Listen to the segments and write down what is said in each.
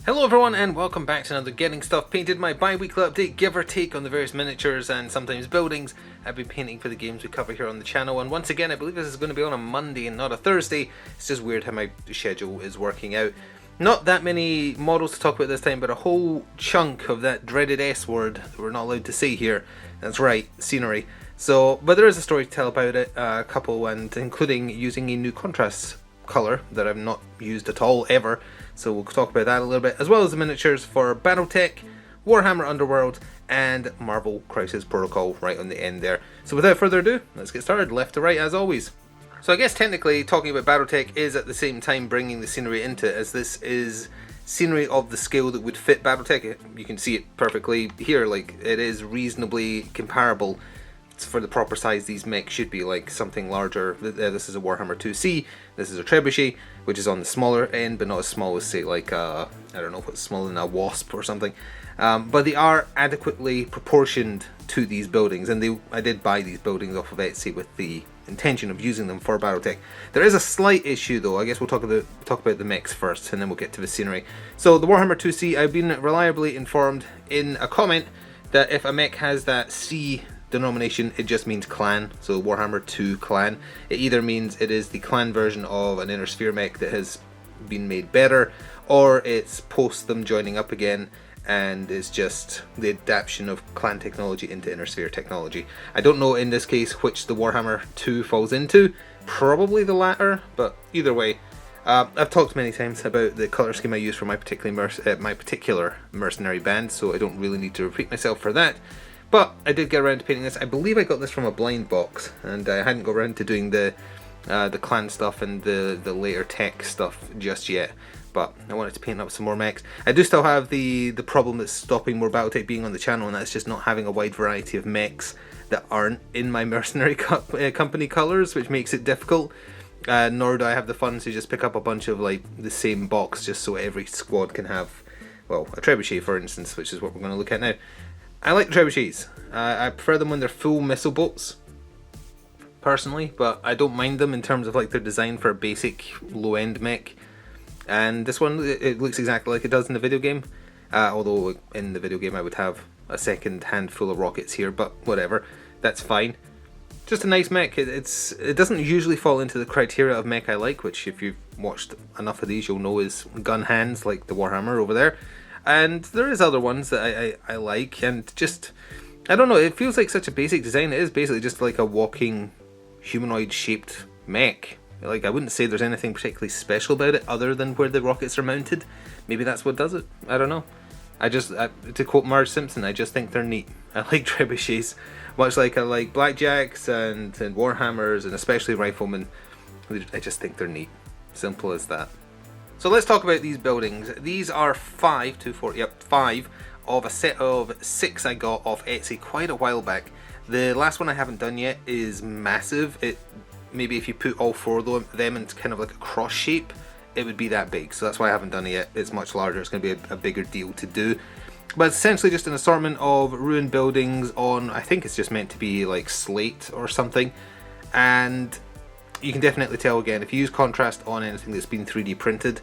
Hello everyone and welcome back to another Getting Stuff Painted, my bi-weekly update, give or take, on the various miniatures and sometimes buildings I've been painting for the games we cover here on the channel. And once again, I believe this is going to be on a Monday and not a Thursday. It's just weird how my schedule is working out. Not that many models to talk about this time, but a whole chunk of that dreaded S word that we're not allowed to say here. That's right, scenery. But there is a story to tell about it, a couple, and including using a new contrast colour that I've not used at all ever. So we'll talk about that a little bit, as well as the miniatures for Battletech, Warhammer Underworld, and Marvel Crisis Protocol right on the end there. So without further ado, let's get started, left to right as always. So I guess technically talking about Battletech is at the same time bringing the scenery into it, as this is scenery of the scale that would fit Battletech. You can see it perfectly here, like it is reasonably comparable. For the proper size these mechs should be, like something larger. This is a Warhammer 2C, this is a Trebuchet, which is on the smaller end, but not as small as, say, like I don't know what's smaller than a Wasp or something. But they are adequately proportioned to these buildings, and I did buy these buildings off of Etsy with the intention of using them for Battletech. There is a slight issue though. I guess we'll talk about the mechs first, and then we'll get to the scenery. So the Warhammer 2C, I've been reliably informed in a comment that if a mech has that C denomination, it just means clan. So Warhammer 2 clan, it either means it is the clan version of an Inner Sphere mech that has been made better, or it's post them joining up again and it's just the adaptation of clan technology into Inner Sphere technology. I don't know in this case which the Warhammer 2 falls into, probably the latter, but either way, I've talked many times about the colour scheme I use for my particular mercenary band, so I don't really need to repeat myself for that. But I did get around to painting this. I believe I got this from a blind box, and I hadn't got around to doing the clan stuff and the later tech stuff just yet. But I wanted to paint up some more mechs. I do still have the problem that's stopping more Battletech being on the channel, and that's just not having a wide variety of mechs that aren't in my mercenary company colours, which makes it difficult. Nor do I have the funds to just pick up a bunch of like the same box just so every squad can have, well, a Trebuchet for instance, which is what we're going to look at now. I like the Trebuchets. I prefer them when they're full missile bolts, personally, but I don't mind them in terms of like their design for a basic low-end mech. And this one, it looks exactly like it does in the video game, although in the video game I would have a second handful of rockets here, but whatever, that's fine. Just a nice mech. It doesn't usually fall into the criteria of mech I like, which if you've watched enough of these you'll know is gun hands, like the Warhammer over there. And there is other ones that I like, and just, I don't know, it feels like such a basic design. It is basically just like a walking humanoid shaped mech. Like, I wouldn't say there's anything particularly special about it other than where the rockets are mounted. Maybe that's what does it. I don't know. To quote Marge Simpson, I just think they're neat. I like trebuchets, much like I like blackjacks and warhammers, and especially riflemen. I just think they're neat. Simple as that. So let's talk about these buildings. These are 5 of a set of 6 I got off Etsy quite a while back. The last one I haven't done yet is massive. Maybe if you put all 4 of them into kind of like a cross shape, it would be that big. So that's why I haven't done it yet. It's much larger. It's going to be a bigger deal to do. But it's essentially just an assortment of ruined buildings on, I think it's just meant to be like slate or something. And you can definitely tell, again, if you use contrast on anything that's been 3D printed,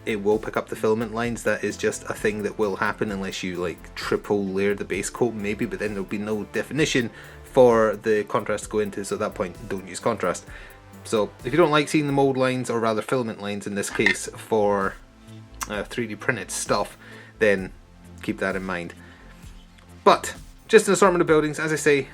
it will pick up the filament lines. That is just a thing that will happen unless you like triple layer the base coat maybe, but then there'll be no definition for the contrast to go into, so at that point don't use contrast. So if you don't like seeing the mold lines, or rather filament lines in this case, for 3D printed stuff, then keep that in mind. But just an assortment of buildings, as I say,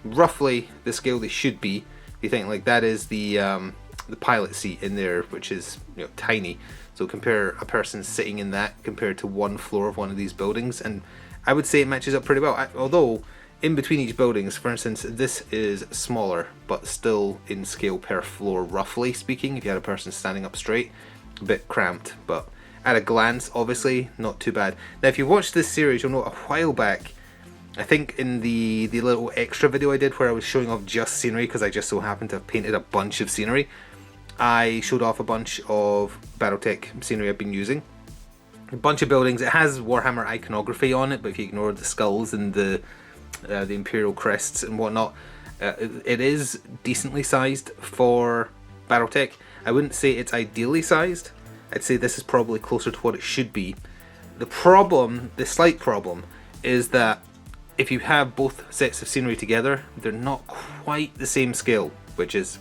roughly the scale they should be. You think like that is the pilot seat in there, which is, you know, tiny. So compare a person sitting in that compared to one floor of one of these buildings, and I would say it matches up pretty well. Although in between each buildings, for instance, this is smaller, but still in scale per floor, roughly speaking. If you had a person standing up straight, a bit cramped, but at a glance, obviously not too bad. Now, if you watched this series, you'll know a while back, I think in the little extra video I did where I was showing off just scenery, because I just so happened to have painted a bunch of scenery, I showed off a bunch of Battletech scenery I've been using. A bunch of buildings. It has Warhammer iconography on it, but if you ignore the skulls and the Imperial crests and whatnot, it is decently sized for Battletech. I wouldn't say it's ideally sized. I'd say this is probably closer to what it should be. The slight problem, is that if you have both sets of scenery together, they're not quite the same scale, which is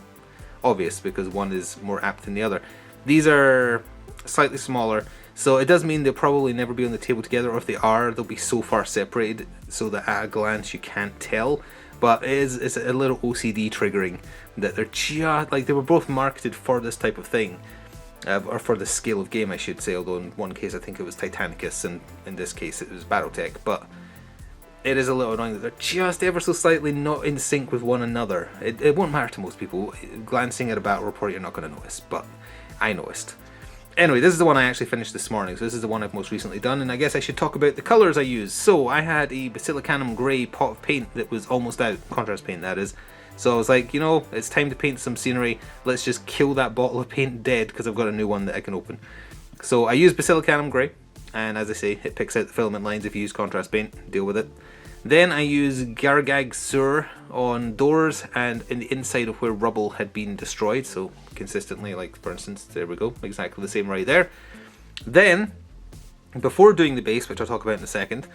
obvious because one is more apt than the other. These are slightly smaller, so it does mean they'll probably never be on the table together, or if they are, they'll be so far separated so that at a glance you can't tell. But it's a little OCD triggering that they're just like, they were both marketed for this type of thing, or for the scale of game, I should say. Although in one case I think it was Titanicus, and in this case it was BattleTech. But it is a little annoying that they're just ever so slightly not in sync with one another. It won't matter to most people. Glancing at a battle report, you're not going to notice, but I noticed. Anyway, this is the one I actually finished this morning, so this is the one I've most recently done, and I guess I should talk about the colours I used. So I had a Basilicanum Grey pot of paint that was almost out, contrast paint that is. So I was like, you know, it's time to paint some scenery, let's just kill that bottle of paint dead, because I've got a new one that I can open. So I used Basilicanum Grey, and as I say, it picks out the filament lines if you use contrast paint, deal with it. Then I use Gargag Sur on doors and in the inside of where rubble had been destroyed, so consistently, like for instance, there we go, exactly the same right there. Then, before doing the base, which I'll talk about in a second,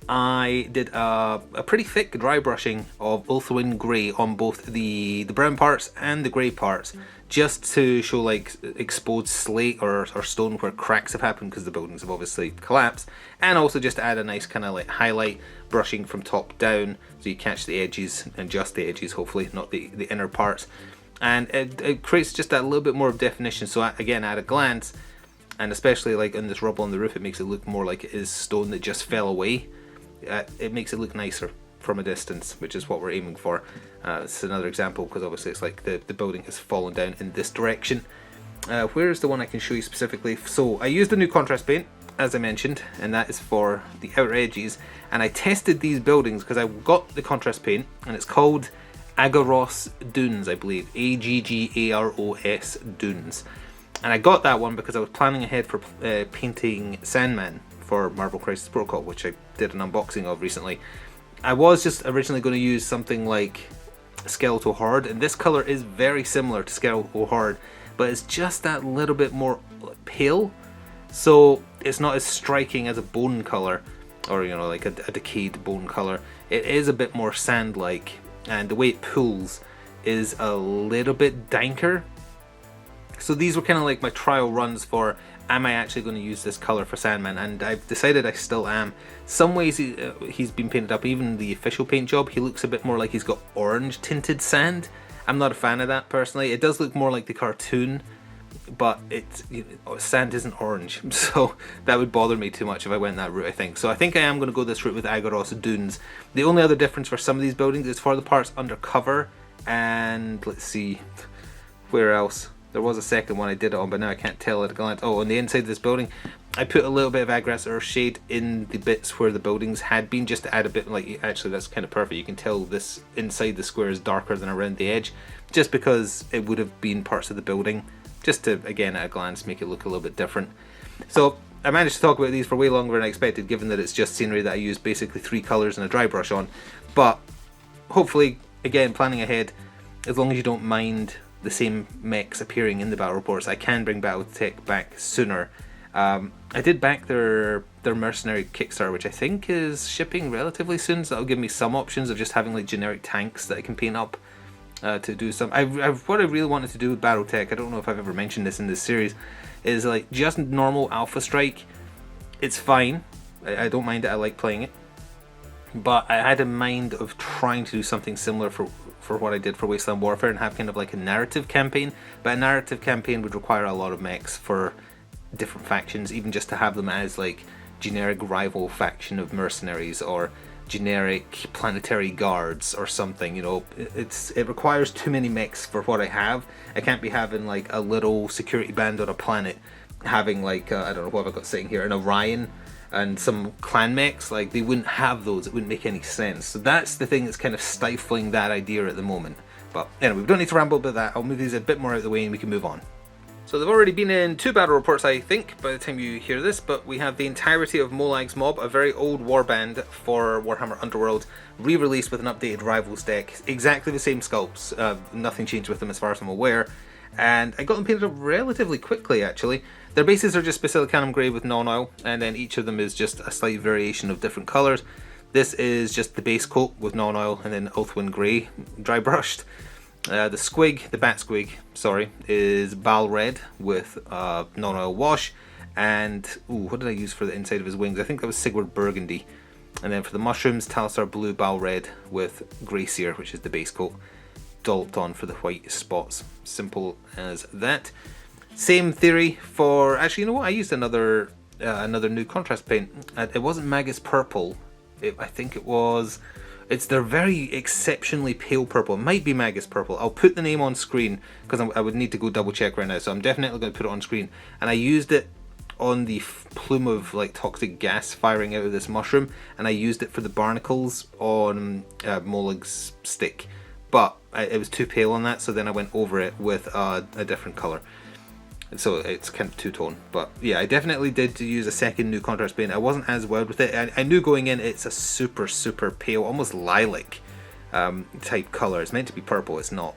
I did a pretty thick dry brushing of Ulthuan Grey on both the brown parts and the grey parts, just to show like exposed slate or stone where cracks have happened because the buildings have obviously collapsed, and also just to add a nice kind of like highlight brushing from top down so you catch the edges, and just the edges hopefully, not the inner parts, and it creates just that little bit more of definition. So again, at a glance, and especially like in this rubble on the roof, it makes it look more like it is stone that just fell away. It makes it look nicer from a distance, which is what we're aiming for. It's another example because obviously it's like the building has fallen down in this direction. Where's the one I can show you specifically? So I used the new contrast paint, as I mentioned, and that is for the outer edges, and I tested these buildings because I got the contrast paint, and it's called Aggaros Dunes, I believe, Aggaros Dunes, and I got that one because I was planning ahead for painting Sandman for Marvel Crisis Protocol, which I did an unboxing of recently. I was just originally going to use something like Skeletal Horde, and this colour is very similar to Skeletal Horde, but it's just that little bit more pale, so it's not as striking as a bone colour, or you know, like a decayed bone colour. It is a bit more sand-like, and the way it pulls is a little bit danker. So these were kind of like my trial runs for, am I actually going to use this colour for Sandman? And I've decided I still am. Some ways he's been painted up, even the official paint job, he looks a bit more like he's got orange tinted sand. I'm not a fan of that personally. It does look more like the cartoon, but it's, you know, sand isn't orange, so that would bother me too much if I went that route, I think. So I think I am going to go this route with Aggaros Dunes. The only other difference for some of these buildings is for the parts under cover, and let's see, where else? There was a second one I did it on, but now I can't tell at a glance. Oh, on the inside of this building, I put a little bit of Aggaros Earthshade in the bits where the buildings had been, just to add a bit, like, actually that's kind of perfect. You can tell this inside the square is darker than around the edge, just because it would have been parts of the building, just to, again, at a glance, make it look a little bit different. So I managed to talk about these for way longer than I expected, given that it's just scenery that I used basically 3 colours and a dry brush on. But hopefully, again, planning ahead, as long as you don't mind the same mechs appearing in the battle reports, I can bring BattleTech back sooner. I did back their mercenary Kickstarter, which I think is shipping relatively soon, so that'll give me some options of just having like generic tanks that I can paint up to do some. What I really wanted to do with BattleTech, I don't know if I've ever mentioned this in this series, is like just normal Alpha Strike. It's fine, I don't mind it, I like playing it, but I had in mind of trying to do something similar for what I did for Wasteland Warfare, and have kind of like a narrative campaign. But a narrative campaign would require a lot of mechs for different factions, even just to have them as like generic rival faction of mercenaries or generic planetary guards or something. You know, it requires too many mechs for what I have. I can't be having like a little security band on a planet having like I don't know what I've got sitting here, an Orion and some clan mechs. Like, they wouldn't have those, it wouldn't make any sense. So that's the thing that's kind of stifling that idea at the moment. But anyway, we don't need to ramble about that. I'll move these a bit more out of the way and we can move on. So they've already been in 2 battle reports, I think, by the time you hear this, but we have the entirety of Molag's Mob, a very old warband for Warhammer Underworld, re-released with an updated Rivals deck. Exactly the same sculpts, nothing changed with them as far as I'm aware. And I got them painted up relatively quickly, actually. Their bases are just Basilicanum Grey with non-oil, and then each of them is just a slight variation of different colours. This is just the base coat with non-oil, and then Oathwind Grey dry brushed. The squig, the bat squig, sorry, is Bal Red with non-oil wash. And, what did I use for the inside of his wings? I think that was Sigurd Burgundy. And then for the mushrooms, Talisar Blue Bal Red with Grey Seer, which is the base coat, dolloped on for the white spots. Simple as that. Same theory for, actually, you know what? I used another new contrast paint. It wasn't Magus Purple. I think it was, it's their very exceptionally pale purple. It might be Magus Purple. I'll put the name on screen because I would need to go double check right now. So I'm definitely going to put it on screen. And I used it on the plume of like toxic gas firing out of this mushroom, and I used it for the barnacles on Molig's stick, but it was too pale on that, so then I went over it with a different colour, so it's kind of two-tone. But yeah, I definitely did use a second new contrast paint. I wasn't as wild with it. I knew going in it's a super pale, almost lilac type colour. It's meant to be purple, it's not,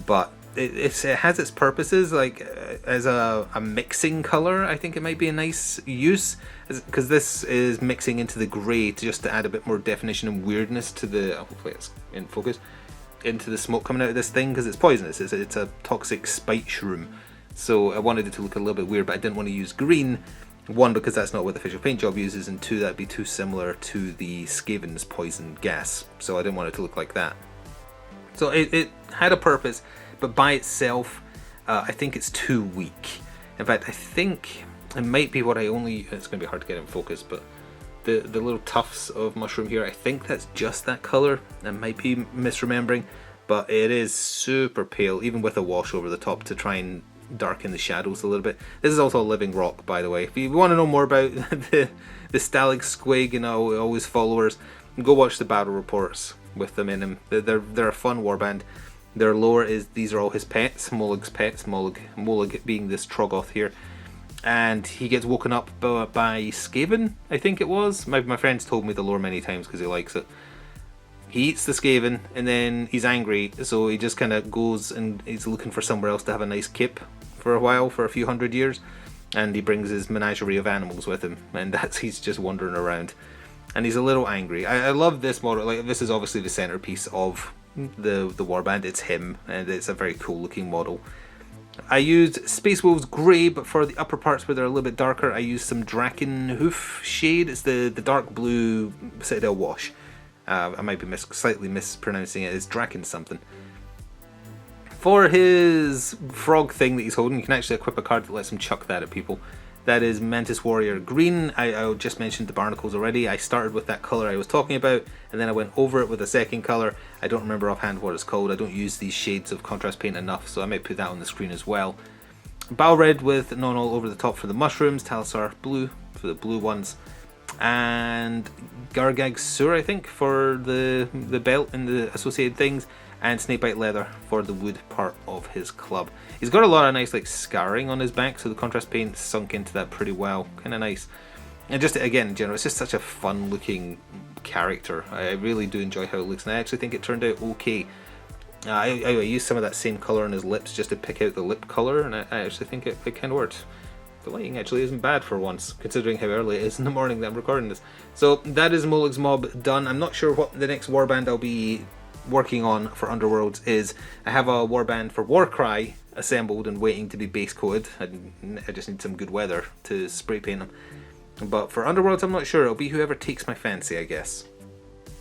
but it has its purposes, like as a mixing color. I think it might be a nice use, because this is mixing into the grey just to add a bit more definition and weirdness to the, hopefully it's in focus, into the smoke coming out of this thing, because it's poisonous. It's a toxic spite shroom, so I wanted it to look a little bit weird, but I didn't want to use green. One, because that's not what the official paint job uses, and two, that'd be too similar to the Skaven's poison gas, so I didn't want it to look like that. So it had a purpose, but by itself, I think it's too weak. In fact, I think it might be what I only, it's going to be hard to get in focus, but the little tufts of mushroom here, I think that's just that colour. I might be misremembering, but it is super pale, even with a wash over the top to try and darken the shadows a little bit. This is also a living rock, by the way. If you want to know more about the Stalag Squig and all his followers, go watch the battle reports with them in them. They're a fun warband. Their lore is these are all his pets, Molig's pets, Molig being this Troggoth here. And he gets woken up by Skaven, I think it was. My friend's told me the lore many times because he likes it. He eats the Skaven and then he's angry, so he just kind of goes and he's looking for somewhere else to have a nice kip for a while, for a few hundred years. And he brings his menagerie of animals with him, and he's just wandering around. And he's a little angry. I love this model. Like, this is obviously the centerpiece of the warband. It's him, and it's a very cool looking model. I used Space Wolves Grey, but for the upper parts where they're a little bit darker, I used some Draken Hoof shade. It's the dark blue Citadel wash. I might be slightly mispronouncing it. It's Draken something. For his frog thing that he's holding, you can actually equip a card that lets him chuck that at people. That is Mantis Warrior Green. I just mentioned the barnacles already. I started with that colour I was talking about, and then I went over it with a second colour. I don't remember offhand what it's called. I don't use these shades of contrast paint enough, so I might put that on the screen as well. Bal Red with non-all over the top for the mushrooms. Talisar Blue for the blue ones. And Gargag Sur, I think, for the belt and the associated things. And Snakebite Leather for the wood part of his club. He's got a lot of nice like scarring on his back, so the contrast paint sunk into that pretty well. Kind of nice. And just again, in general, it's just such a fun looking character. I really do enjoy how it looks, and I actually think it turned out okay. I used some of that same colour on his lips just to pick out the lip colour, and I actually think it kind of worked. The lighting actually isn't bad for once, considering how early it is in the morning that I'm recording this. So that is Molig's Mob done. I'm not sure what the next warband I'll be working on for Underworlds is. I have a warband for Warcry assembled and waiting to be base coated. I just need some good weather to spray paint them. But for Underworlds, I'm not sure. It'll be whoever takes my fancy, I guess.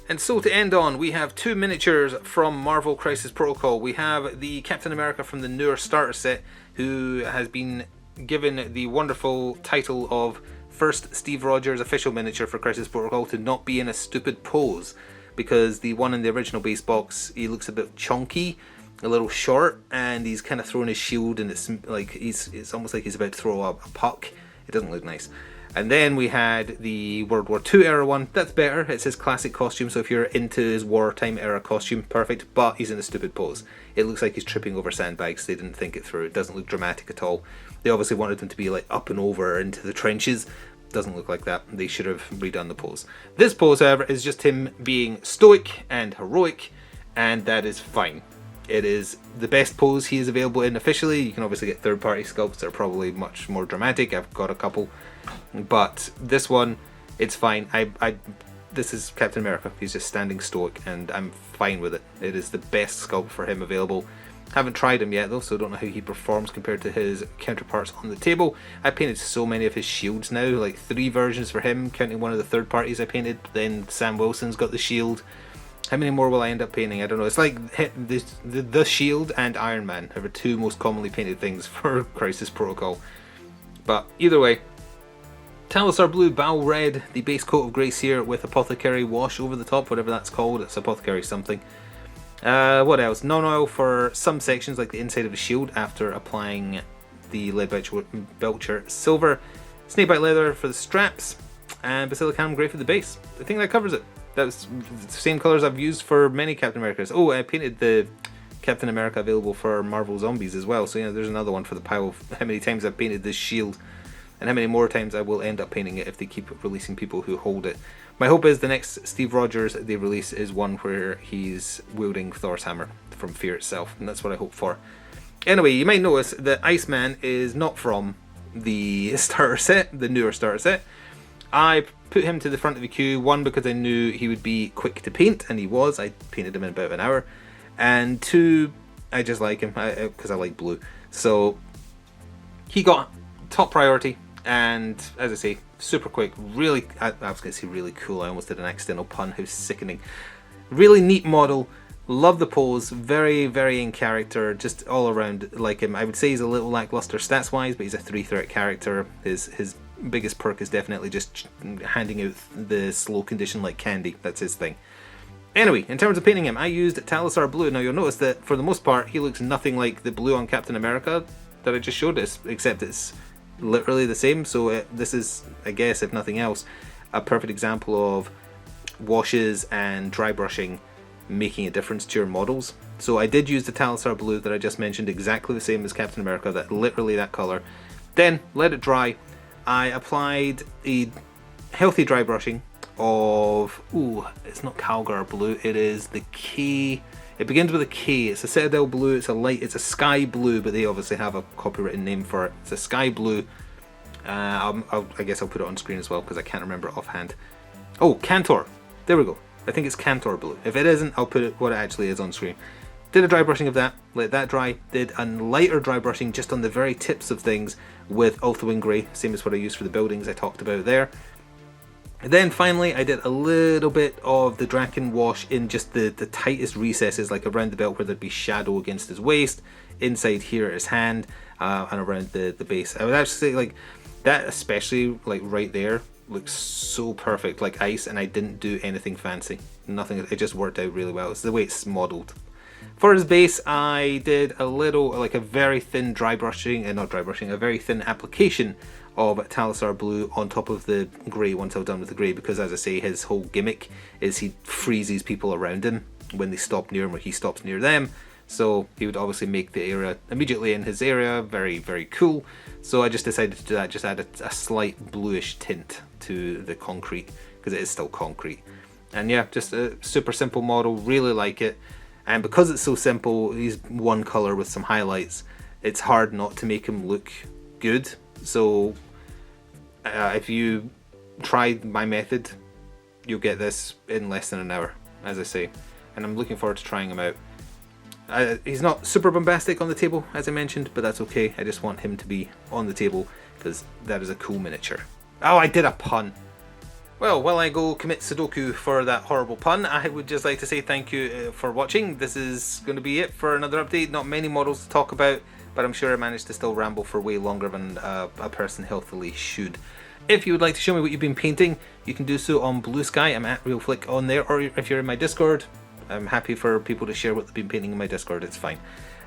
And so to end on, we have two miniatures from Marvel Crisis Protocol. We have the Captain America from the newer starter set, who has been given the wonderful title of first Steve Rogers official miniature for Crisis Protocol to not be in a stupid pose. Because the one in the original base box, he looks a bit chunky, a little short, and he's kind of throwing his shield, and it's like it's almost like he's about to throw a puck. It doesn't look nice. And then we had the World War II era one. That's better. It's his classic costume, so if you're into his wartime era costume, perfect. But he's in a stupid pose. It looks like he's tripping over sandbags. They didn't think it through. It doesn't look dramatic at all. They obviously wanted him to be like up and over into the trenches. Doesn't look like that. They should have redone the pose. This pose, however, is just him being stoic and heroic, and that is fine. It is the best pose he is available in officially. You can obviously get third-party sculpts that are probably much more dramatic. I've got a couple, but this one, it's fine. This is Captain America. He's just standing stoic, and I'm fine with it. It is the best sculpt for him available. Haven't tried him yet though, so don't know how he performs compared to his counterparts on the table. I painted so many of his shields now, like 3 versions for him, counting one of the third parties I painted. Then Sam Wilson's got the shield. How many more will I end up painting? I don't know. It's like the Shield and Iron Man are the 2 most commonly painted things for Crisis Protocol. But either way, Talassar Blue, Bal Red, the base coat of Grace here with Apothecary Wash over the top, whatever that's called. It's Apothecary something. What else? Non-oil for some sections like the inside of the shield after applying the Leadbelcher Silver. Snakebite Leather for the straps. And Basilicum Grey for the base. I think that covers it. That's the same colours I've used for many Captain Americas. Oh, I painted the Captain America available for Marvel Zombies as well. So, there's another one for the pile of how many times I've painted this shield and how many more times I will end up painting it if they keep releasing people who hold it. My hope is the next Steve Rogers they release is one where he's wielding Thor's hammer from Fear itself, and that's what I hope for. Anyway, you might notice that Iceman is not from the starter set, the newer starter set. I put him to the front of the queue, one because I knew he would be quick to paint, and he was. I painted him in about an hour. And 2, I just like him because I like blue. So he got top priority, and as I say, super quick, really, I was going to say really cool, I almost did an accidental pun, how sickening. Really neat model, love the pose, very, very in character, just all around like him. I would say he's a little lackluster stats wise, but he's a 3-threat character. His biggest perk is definitely just handing out the slow condition like candy. That's his thing. Anyway, in terms of painting him, I used Talassar Blue. Now you'll notice that for the most part he looks nothing like the blue on Captain America that I just showed us, except it's literally the same. So this is, I guess, if nothing else, a perfect example of washes and dry brushing making a difference to your models. So I did use the Talassar Blue that I just mentioned, exactly the same as Captain America, that literally that color. Then let it dry. I applied a healthy dry brushing of, it's not Calgar Blue, it is the K. It begins with a K. It's a Citadel Blue. It's a sky blue, but they obviously have a copywritten name for it. It's a sky blue. I guess I'll put it on screen as well because I can't remember it offhand. Oh, Cantor. There we go. I think it's Cantor Blue. If it isn't, I'll put it what it actually is on screen. Did a dry brushing of that, let that dry. Did a lighter dry brushing just on the very tips of things with Ulthawing Grey, same as what I used for the buildings I talked about there. And then finally I did a little bit of the Draken wash in just the tightest recesses, like around the belt where there'd be shadow against his waist, inside here at his hand, and around the base. I would actually say like that, especially like right there, looks so perfect, like ice, and I didn't do anything fancy. Nothing, it just worked out really well. It's the way it's modelled. For his base, I did a little, like a very thin a very thin application of Talassar Blue on top of the grey once I was done with the grey, because as I say, his whole gimmick is he freezes people around him when they stop near him or he stops near them. So he would obviously make the area immediately in his area very, very cool. So I just decided to do that, just add a slight bluish tint to the concrete, because it is still concrete. And yeah, just a super simple model, really like it. And because it's so simple, he's one colour with some highlights, it's hard not to make him look good. So if you try my method, you'll get this in less than an hour, as I say. And I'm looking forward to trying him out. He's not super bombastic on the table, as I mentioned, but that's okay. I just want him to be on the table because that is a cool miniature. Oh, I did a pun. Well, while I go commit Sudoku for that horrible pun, I would just like to say thank you for watching. This is going to be it for another update. Not many models to talk about, but I'm sure I managed to still ramble for way longer than a person healthily should. If you would like to show me what you've been painting, you can do so on Blue Sky. I'm at RealFlick on there, or if you're in my Discord, I'm happy for people to share what they've been painting in my Discord, it's fine.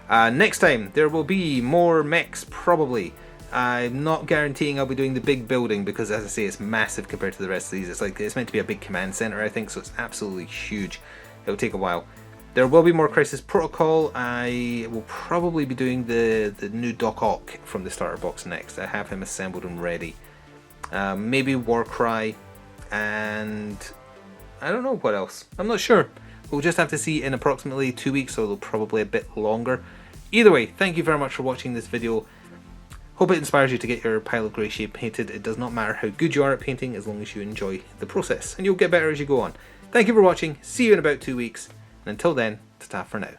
Next time, there will be more mechs, probably. I'm not guaranteeing I'll be doing the big building because, as I say, it's massive compared to the rest of these. It's meant to be a big command center, I think, so it's absolutely huge. It'll take a while. There will be more Crisis Protocol. I will probably be doing the new Doc Ock from the starter box next. I have him assembled and ready. Maybe Warcry, and I don't know what else. I'm not sure. We'll just have to see in approximately 2 weeks, so probably a bit longer. Either way, thank you very much for watching this video. Hope it inspires you to get your pile of grey shade painted. It does not matter how good you are at painting as long as you enjoy the process, and you'll get better as you go on. Thank you for watching, see you in about 2 weeks, and until then, ta-ta for now.